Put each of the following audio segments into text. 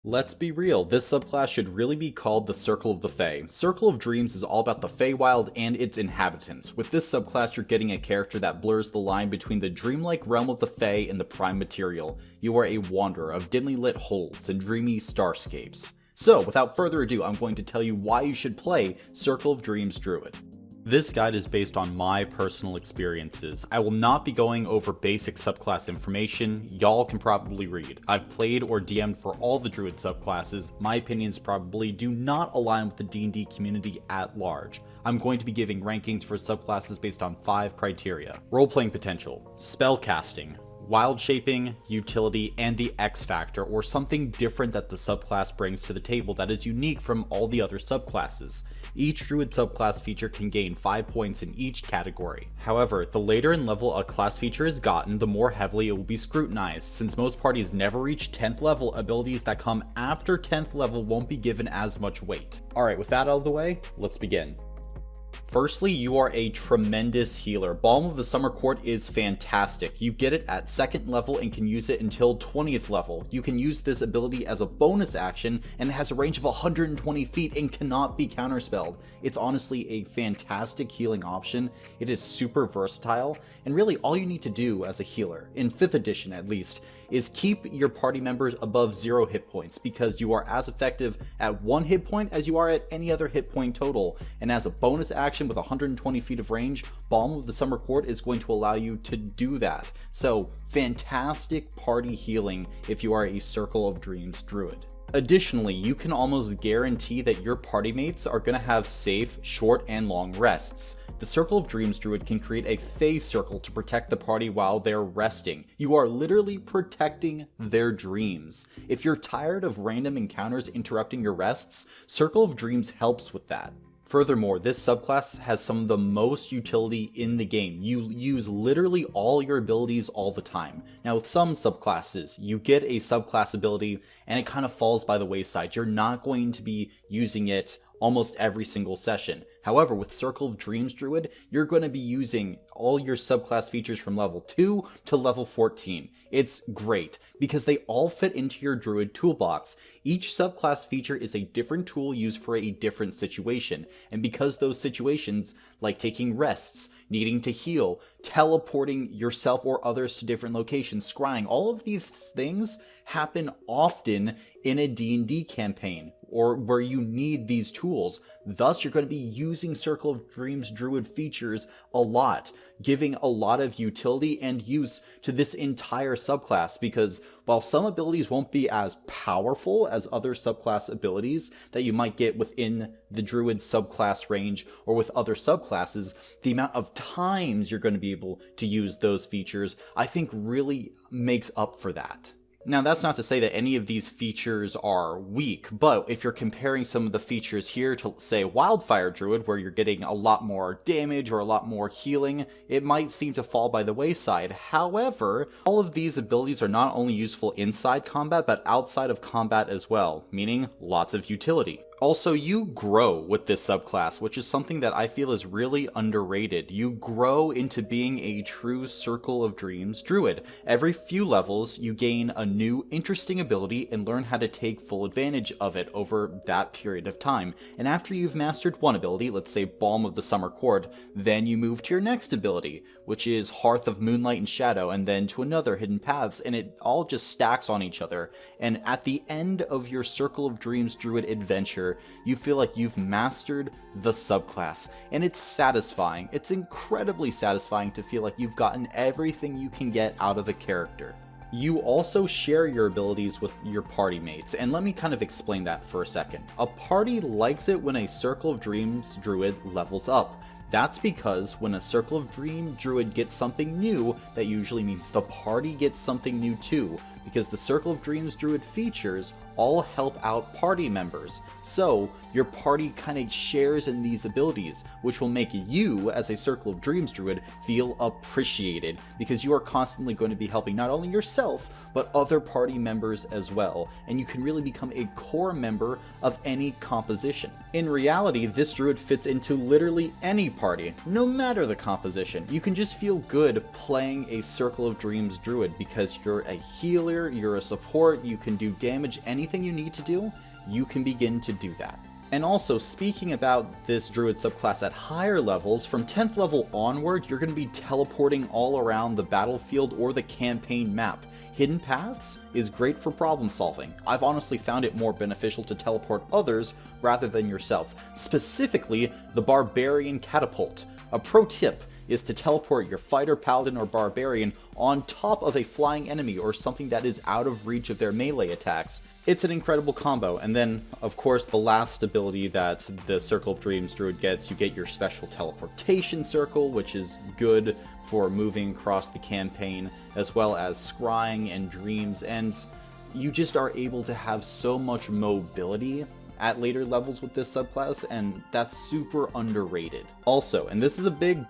Let's be real, this subclass should really be called the Circle of the Fae. Circle of Dreams is all about the Feywild and its inhabitants. With this subclass, you're getting a character that blurs the line between the dreamlike realm of the Fae and the prime material. You are a wanderer of dimly lit holds and dreamy starscapes. So, without further ado, I'm going to tell you why you should play Circle of Dreams Druid. This guide is based on my personal experiences. I will not be going over basic subclass information, y'all can probably read. I've played or DM'd for all the Druid subclasses, my opinions probably do not align with the D&D community at large. I'm going to be giving rankings for subclasses based on 5 criteria. Role-playing potential, spellcasting, wild shaping, utility, and the X factor, or something different that the subclass brings to the table that is unique from all the other subclasses. Each Druid subclass feature can gain 5 points in each category. However, the later in level a class feature is gotten, the more heavily it will be scrutinized. Since most parties never reach 10th level, abilities that come after 10th level won't be given as much weight. Alright, with that out of the way, let's begin. Firstly, you are a tremendous healer. Balm of the Summer Court is fantastic. You get it at 2nd level and can use it until 20th level. You can use this ability as a bonus action and it has a range of 120 feet and cannot be counterspelled. It's honestly a fantastic healing option. It is super versatile, and really all you need to do as a healer, in 5th edition at least, is keep your party members above 0 hit points, because you are as effective at 1 hit point as you are at any other hit point total, and as a bonus action with 120 feet of range, Balm of the Summer Court is going to allow you to do that. So, fantastic party healing if you are a Circle of Dreams Druid. Additionally, you can almost guarantee that your party mates are going to have safe, short, and long rests. The Circle of Dreams Druid can create a Fey circle to protect the party while they're resting. You are literally protecting their dreams. If you're tired of random encounters interrupting your rests, Circle of Dreams helps with that. Furthermore, this subclass has some of the most utility in the game. You use literally all your abilities all the time. Now with some subclasses, you get a subclass ability and it kind of falls by the wayside. You're not going to be using it almost every single session. However, with Circle of Dreams Druid, you're going to be using all your subclass features from level 2 to level 14. It's great because they all fit into your Druid toolbox. Each subclass feature is a different tool used for a different situation, and because those situations, like taking rests, needing to heal, teleporting yourself or others to different locations, scrying, all of these things happen often in a D&D campaign, or where you need these tools. Thus, you're going to be using Circle of Dreams Druid features a lot, giving a lot of utility and use to this entire subclass, because while some abilities won't be as powerful as other subclass abilities that you might get within the Druid subclass range or with other subclasses, the amount of times you're going to be able to use those features, I think really makes up for that. Now, that's not to say that any of these features are weak, but if you're comparing some of the features here to, say, Wildfire Druid, where you're getting a lot more damage or a lot more healing, it might seem to fall by the wayside. However, all of these abilities are not only useful inside combat, but outside of combat as well, meaning lots of utility. Also, you grow with this subclass, which is something that I feel is really underrated. You grow into being a true Circle of Dreams Druid. Every few levels, you gain a new interesting ability and learn how to take full advantage of it over that period of time. And after you've mastered one ability, let's say Balm of the Summer Court, then you move to your next ability, which is Hearth of Moonlight and Shadow, and then to another Hidden Paths, and it all just stacks on each other. And at the end of your Circle of Dreams Druid adventure, you feel like you've mastered the subclass, and it's satisfying. It's incredibly satisfying to feel like you've gotten everything you can get out of a character. You also share your abilities with your party mates, and let me kind of explain that for a second. A party likes it when a Circle of Dreams Druid levels up. That's because when a Circle of Dream Druid gets something new, that usually means the party gets something new too, because the Circle of Dreams Druid features all help out party members. So your party kind of shares in these abilities, which will make you, as a Circle of Dreams Druid, feel appreciated, because you are constantly going to be helping not only yourself, but other party members as well, and you can really become a core member of any composition. In reality, this druid fits into literally any party, no matter the composition. You can just feel good playing a Circle of Dreams Druid because you're a healer, you're a support, you can do damage, anything you need to do, you can begin to do that. And also, speaking about this Druid subclass at higher levels, from 10th level onward, you're going to be teleporting all around the battlefield or the campaign map. Hidden Paths is great for problem solving. I've honestly found it more beneficial to teleport others rather than yourself. Specifically, the Barbarian Catapult. A pro tip is to teleport your fighter, paladin, or barbarian on top of a flying enemy or something that is out of reach of their melee attacks. It's an incredible combo. And then, of course, the last ability that the Circle of Dreams Druid gets, you get your special teleportation circle, which is good for moving across the campaign, as well as scrying and dreams, and you just are able to have so much mobility at later levels with this subclass, and that's super underrated. Also, and this is a big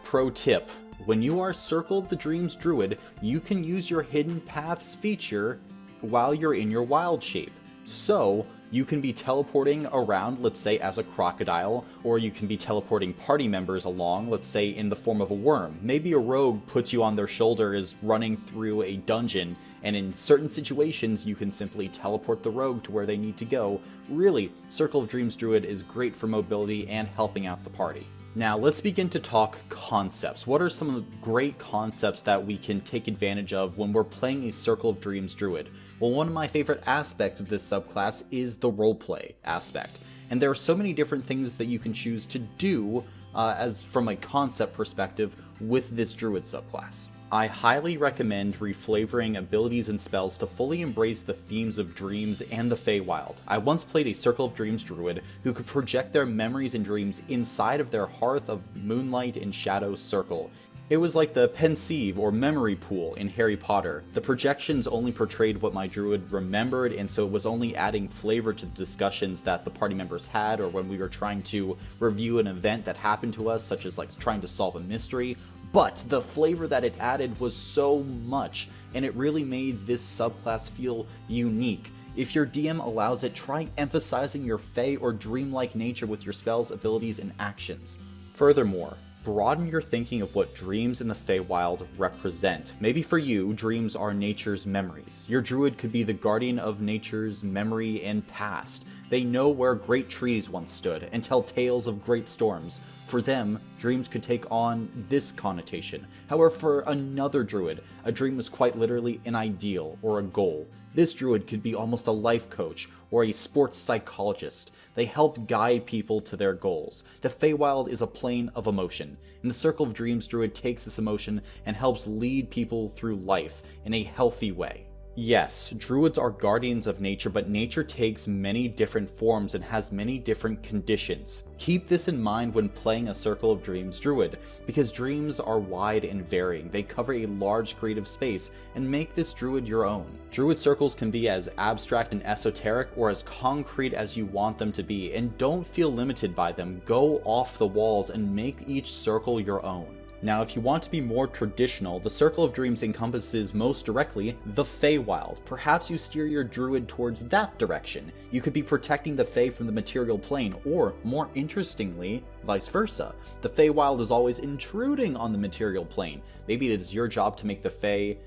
pro tip, when you are Circle of the Dreams Druid, you can use your Hidden Paths feature while you're in your wild shape. So, you can be teleporting around, let's say as a crocodile, or you can be teleporting party members along, let's say in the form of a worm. Maybe a rogue puts you on their shoulder, is running through a dungeon, and in certain situations you can simply teleport the rogue to where they need to go. Really, Circle of Dreams Druid is great for mobility and helping out the party. Now, let's begin to talk concepts. What are some of the great concepts that we can take advantage of when we're playing a Circle of Dreams Druid? Well, one of my favorite aspects of this subclass is the roleplay aspect. And there are so many different things that you can choose to do as from a concept perspective with this Druid subclass. I highly recommend reflavoring abilities and spells to fully embrace the themes of dreams and the Feywild. I once played a Circle of Dreams Druid who could project their memories and dreams inside of their Hearth of Moonlight and Shadow circle. It was like the Pensieve or memory pool in Harry Potter. The projections only portrayed what my druid remembered, and so it was only adding flavor to the discussions that the party members had, or when we were trying to review an event that happened to us, such as like trying to solve a mystery. But the flavor that it added was so much, and it really made this subclass feel unique. If your DM allows it, try emphasizing your Fey or dreamlike nature with your spells, abilities, and actions. Furthermore, broaden your thinking of what dreams in the Feywild represent. Maybe for you, dreams are nature's memories. Your druid could be the guardian of nature's memory and past. They know where great trees once stood and tell tales of great storms. For them, dreams could take on this connotation. However, for another druid, a dream was quite literally an ideal or a goal. This druid could be almost a life coach or a sports psychologist. They help guide people to their goals. The Feywild is a plane of emotion, and the Circle of Dreams Druid takes this emotion and helps lead people through life in a healthy way. Yes, druids are guardians of nature, but nature takes many different forms and has many different conditions. Keep this in mind when playing a Circle of Dreams Druid, because dreams are wide and varying. They cover a large creative space, and make this druid your own. Druid circles can be as abstract and esoteric or as concrete as you want them to be, and don't feel limited by them. Go off the walls and make each circle your own. Now, if you want to be more traditional, the Circle of Dreams encompasses most directly the Feywild. Perhaps you steer your druid towards that direction. You could be protecting the Fey from the material plane, or, more interestingly, vice versa. The Feywild is always intruding on the material plane. Maybe it is your job to make the Fey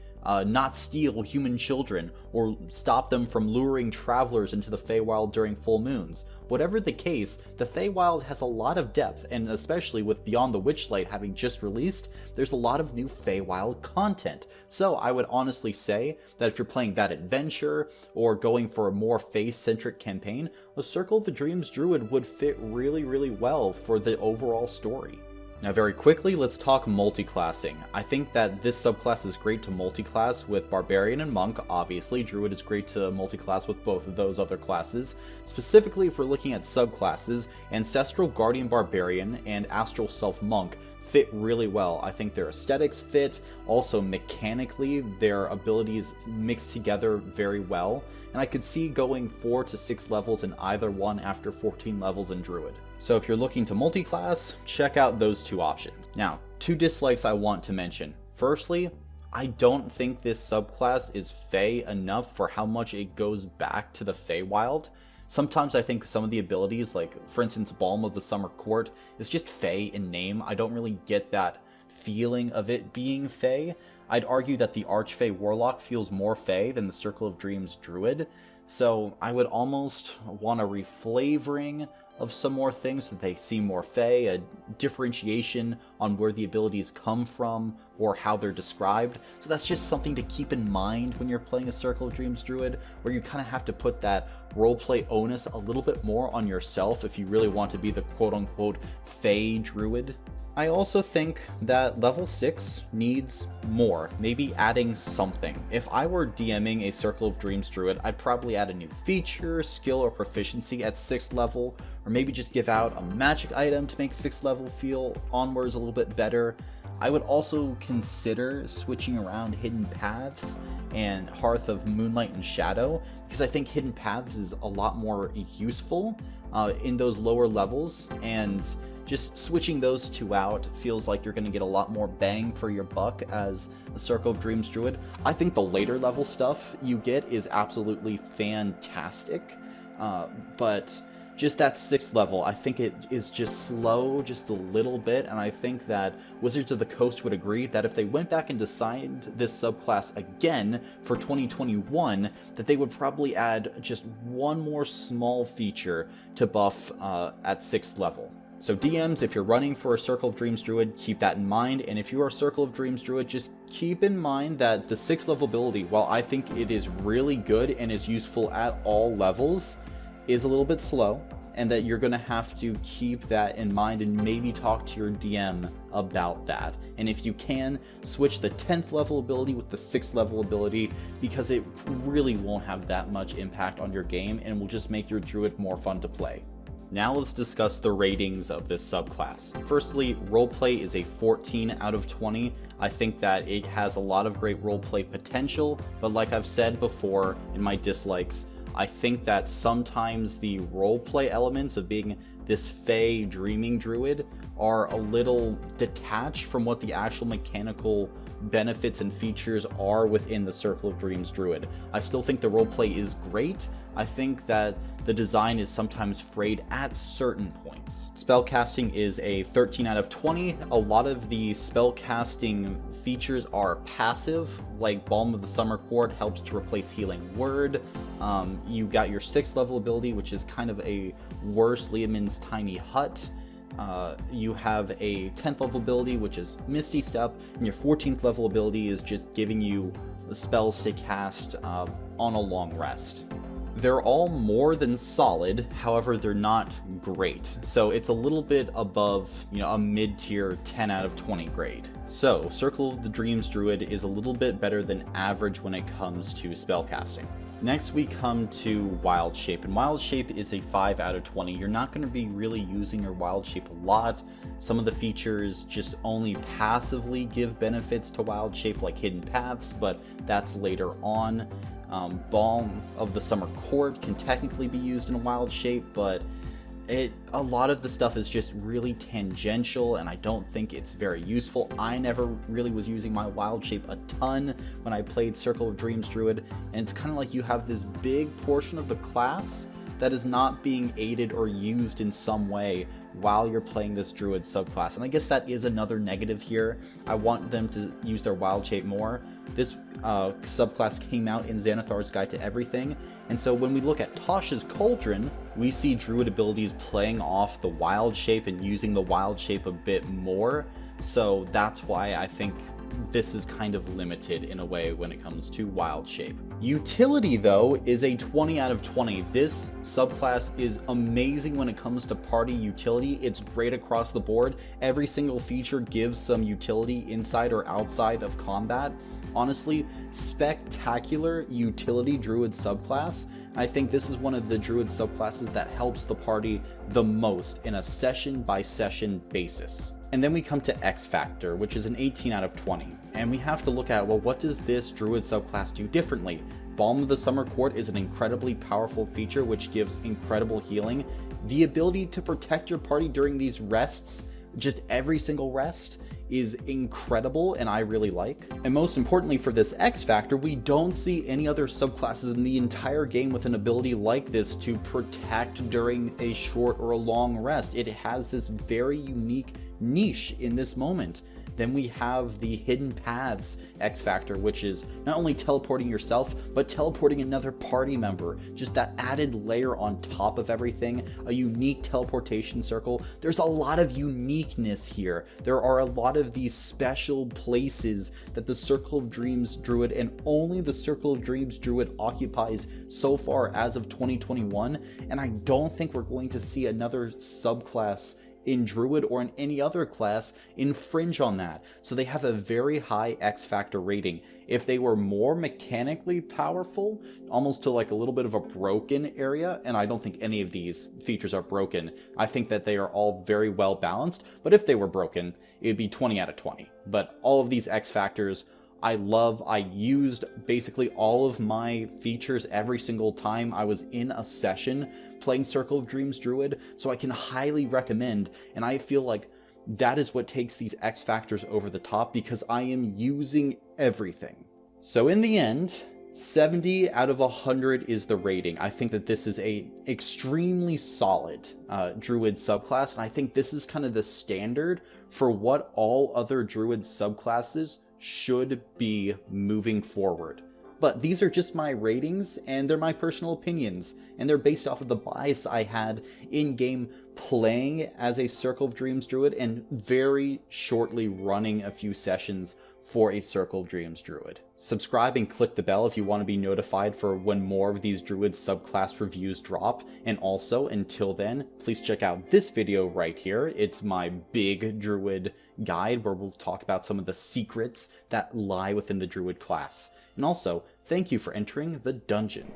not steal human children, or stop them from luring travelers into the Feywild during full moons. Whatever the case, the Feywild has a lot of depth, and especially with Beyond the Witchlight having just released, there's a lot of new Feywild content. So I would honestly say that if you're playing that adventure, or going for a more Fey-centric campaign, a Circle of the Dreams Druid would fit really well for the overall story. Now very quickly, let's talk multiclassing. I think that this subclass is great to multiclass with Barbarian and Monk, obviously. Druid is great to multiclass with both of those other classes. Specifically, if we're looking at subclasses, Ancestral Guardian Barbarian and Astral Self Monk fit really well. I think their aesthetics fit, also mechanically their abilities mix together very well, and I could see going 4 to 6 levels in either one after 14 levels in Druid. So if you're looking to multiclass, check out those two options. Now, 2 dislikes I want to mention. Firstly, I don't think this subclass is Fey enough for how much it goes back to the Feywild. Sometimes I think some of the abilities, like for instance Balm of the Summer Court, is just Fey in name. I don't really get that feeling of it being Fey. I'd argue that the Archfey Warlock feels more Fey than the Circle of Dreams Druid, so I would almost want a reflavoring of some more things so that they seem more Fey, a differentiation on where the abilities come from or how they're described. So that's just something to keep in mind when you're playing a Circle of Dreams Druid, where you kind of have to put that roleplay onus a little bit more on yourself if you really want to be the quote-unquote Fey Druid. I also think that level 6 needs more, maybe adding something. If I were DMing a Circle of Dreams Druid, I'd probably add a new feature, skill, or proficiency at 6th level, or maybe just give out a magic item to make 6th level feel onwards a little bit better. I would also consider switching around Hidden Paths and Hearth of Moonlight and Shadow, because I think Hidden Paths is a lot more useful in those lower levels, and just switching those two out feels like you're going to get a lot more bang for your buck as a Circle of Dreams Druid. I think the later level stuff you get is absolutely fantastic, but just that 6th level, I think it is just slow just a little bit, and I think that Wizards of the Coast would agree that if they went back and designed this subclass again for 2021, that they would probably add just one more small feature to buff at 6th level. So DMs, if you're running for a Circle of Dreams Druid, keep that in mind, and if you are a Circle of Dreams Druid, just keep in mind that the 6th level ability, while I think it is really good and is useful at all levels, is a little bit slow, and that you're going to have to keep that in mind and maybe talk to your DM about that. And if you can, switch the 10th level ability with the 6th level ability, because it really won't have that much impact on your game and will just make your Druid more fun to play. Now let's discuss the ratings of this subclass. Firstly, roleplay is a 14 out of 20. I think that it has a lot of great roleplay potential, but like I've said before in my dislikes, I think that sometimes the roleplay elements of being this Fey dreaming druid are a little detached from what the actual mechanical benefits and features are within the Circle of Dreams Druid. I still think the roleplay is great. I think that the design is sometimes frayed at certain points. Spellcasting is a 13 out of 20. A lot of the spellcasting features are passive, like Balm of the Summer Court helps to replace Healing Word. You got your 6th level ability, which is kind of a worse Leomund's Tiny Hut. You have a 10th level ability, which is Misty Step, and your 14th level ability is just giving you spells to cast on a long rest. They're all more than solid, however they're not great, so it's a little bit above, a mid-tier 10 out of 20 grade. So Circle of the Dreams Druid is a little bit better than average when it comes to spellcasting. Next we come to Wild Shape, and Wild Shape is a 5 out of 20. You're not going to be really using your Wild Shape a lot. Some of the features just only passively give benefits to Wild Shape, like Hidden Paths, but that's later on. Balm of the Summer Court can technically be used in a Wild Shape, but a lot of the stuff is just really tangential, and I don't think it's very useful. I never really was using my Wild Shape a ton when I played Circle of Dreams Druid, and it's kind of like you have this big portion of the class that is not being aided or used in some way while you're playing this Druid subclass. And I guess that is another negative here. I want them to use their Wild Shape more. This subclass came out in Xanathar's Guide to Everything, and so when we look at Tasha's Cauldron, we see Druid abilities playing off the Wild Shape and using the Wild Shape a bit more, so that's why I think this is kind of limited in a way when it comes to Wild Shape. Utility, though, is a 20 out of 20. This subclass is amazing when it comes to party utility. It's great across the board. Every single feature gives some utility inside or outside of combat. Honestly, spectacular utility Druid subclass. I think this is one of the Druid subclasses that helps the party the most in a session by session basis. And then we come to X Factor, which is an 18 out of 20. And we have to look at, well, what does this Druid subclass do differently? Balm of the Summer Court is an incredibly powerful feature which gives incredible healing. The ability to protect your party during these rests, just every single rest, is incredible and I really like. And most importantly for this X factor, we don't see any other subclasses in the entire game with an ability like this to protect during a short or a long rest. It has this very unique niche in this moment. Then we have the Hidden Paths X Factor, which is not only teleporting yourself, but teleporting another party member. Just that added layer on top of everything, a unique teleportation circle. There's a lot of uniqueness here. There are a lot of these special places that the Circle of Dreams Druid and only the Circle of Dreams Druid occupies so far as of 2021. And I don't think we're going to see another subclass in Druid or in any other class infringe on that. So they have a very high X factor rating. If they were more mechanically powerful, almost to like a little bit of a broken area, and I don't think any of these features are broken, I think that they are all very well balanced, but if they were broken, it'd be 20 out of 20. But all of these X factors I love. I used basically all of my features every single time I was in a session playing Circle of Dreams Druid, so I can highly recommend, and I feel like that is what takes these X factors over the top because I am using everything. So in the end, 70 out of 100 is the rating. I think that this is a extremely solid Druid subclass, and I think this is kind of the standard for what all other Druid subclasses should be moving forward. But these are just my ratings, and they're my personal opinions, and they're based off of the bias I had in-game playing as a Circle of Dreams Druid and very shortly running a few sessions for a Circle of Dreams Druid. Subscribe and click the bell if you want to be notified for when more of these Druid subclass reviews drop, and also, until then, please check out this video right here. It's my big Druid guide where we'll talk about some of the secrets that lie within the Druid class. And also, thank you for entering the dungeon.